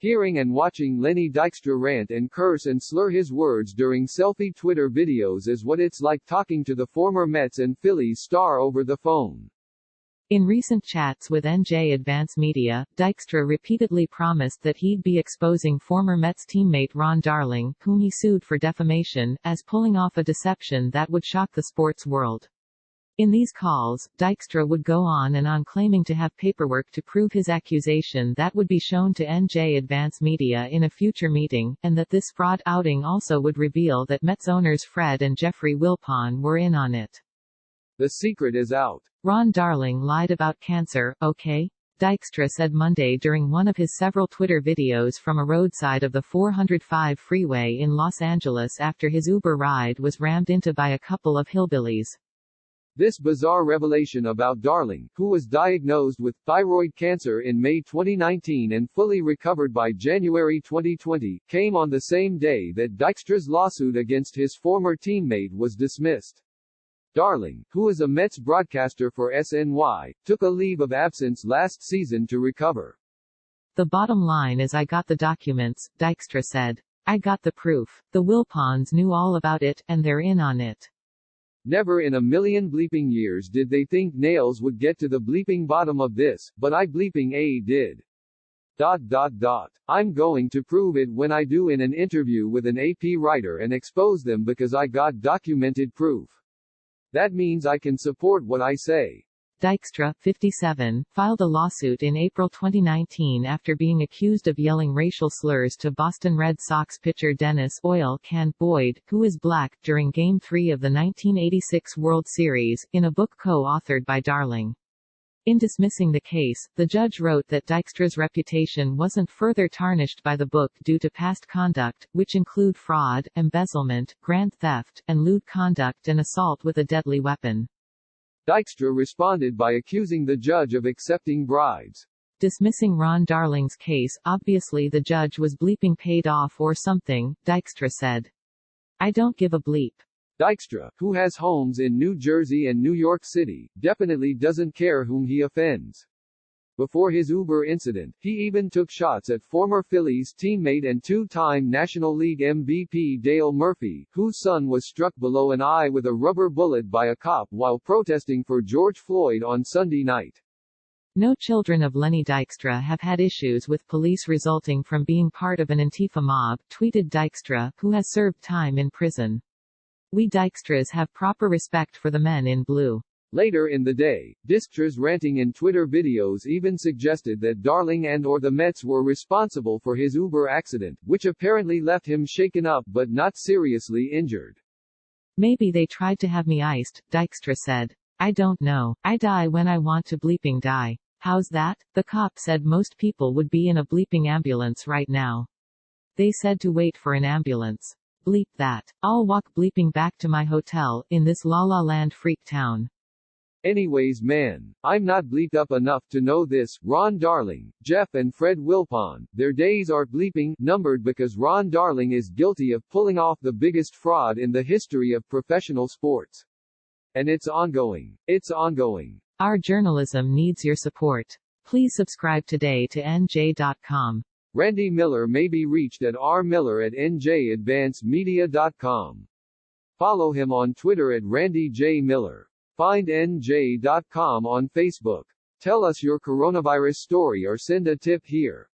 Hearing and watching Lenny Dykstra rant and curse and slur his words during selfie Twitter videos is what it's like talking to the former Mets and Phillies star over the phone. In recent chats with NJ Advance Media, Dykstra repeatedly promised that he'd be exposing former Mets teammate Ron Darling, whom he sued for defamation, as pulling off a deception that would shock the sports world. In these calls, Dykstra would go on and on claiming to have paperwork to prove his accusation that would be shown to NJ Advance Media in a future meeting, and that this fraud outing also would reveal that Mets owners Fred and Jeffrey Wilpon were in on it. The secret is out. Ron Darling lied about cancer, okay? Dykstra said Monday during one of his several Twitter videos from a roadside of the 405 freeway in Los Angeles after his Uber ride was rammed into by a couple of hillbillies. This bizarre revelation about Darling, who was diagnosed with thyroid cancer in May 2019 and fully recovered by January 2020, came on the same day that Dykstra's lawsuit against his former teammate was dismissed. Darling, who is a Mets broadcaster for SNY, took a leave of absence last season to recover. The bottom line is I got the documents, Dykstra said. I got the proof. The Wilpons knew all about it, and they're in on it. Never in a million bleeping years did they think Nails would get to the bleeping bottom of this, but I bleeping did. ... I'm going to prove it when I do in an interview with an AP writer and expose them because I got documented proof. That means I can support what I say. Dykstra, 57, filed a lawsuit in April 2019 after being accused of yelling racial slurs to Boston Red Sox pitcher Dennis "Oil Can" Boyd, who is black, during Game 3 of the 1986 World Series, in a book co-authored by Darling. In dismissing the case, the judge wrote that Dykstra's reputation wasn't further tarnished by the book due to past conduct, which include fraud, embezzlement, grand theft, and lewd conduct and assault with a deadly weapon. Dykstra responded by accusing the judge of accepting bribes. Dismissing Ron Darling's case, obviously the judge was bleeping paid off or something, Dykstra said. I don't give a bleep. Dykstra, who has homes in New Jersey and New York City, definitely doesn't care whom he offends. Before his Uber incident, he even took shots at former Phillies teammate and two-time National League MVP Dale Murphy, whose son was struck below an eye with a rubber bullet by a cop while protesting for George Floyd on Sunday night. No children of Lenny Dykstra have had issues with police resulting from being part of an Antifa mob, tweeted Dykstra, who has served time in prison. We Dykstras have proper respect for the men in blue. Later in the day, Dykstra's ranting in Twitter videos even suggested that Darling and/or the Mets were responsible for his Uber accident, which apparently left him shaken up but not seriously injured. Maybe they tried to have me iced, Dykstra said. I don't know. I die when I want to bleeping die. How's that? The cop said most people would be in a bleeping ambulance right now. They said to wait for an ambulance. Bleep that. I'll walk bleeping back to my hotel, in this La La Land freak town. Anyways man, I'm not bleeped up enough to know this. Ron Darling, Jeff and Fred Wilpon, their days are bleeping numbered because Ron Darling is guilty of pulling off the biggest fraud in the history of professional sports. And it's ongoing. It's ongoing. Our journalism needs your support. Please subscribe today to NJ.com. Randy Miller may be reached at rmiller@njadvancemedia.com. Follow him on Twitter at Randy J. Miller. Find NJ.com on Facebook. Tell us your coronavirus story or send a tip here.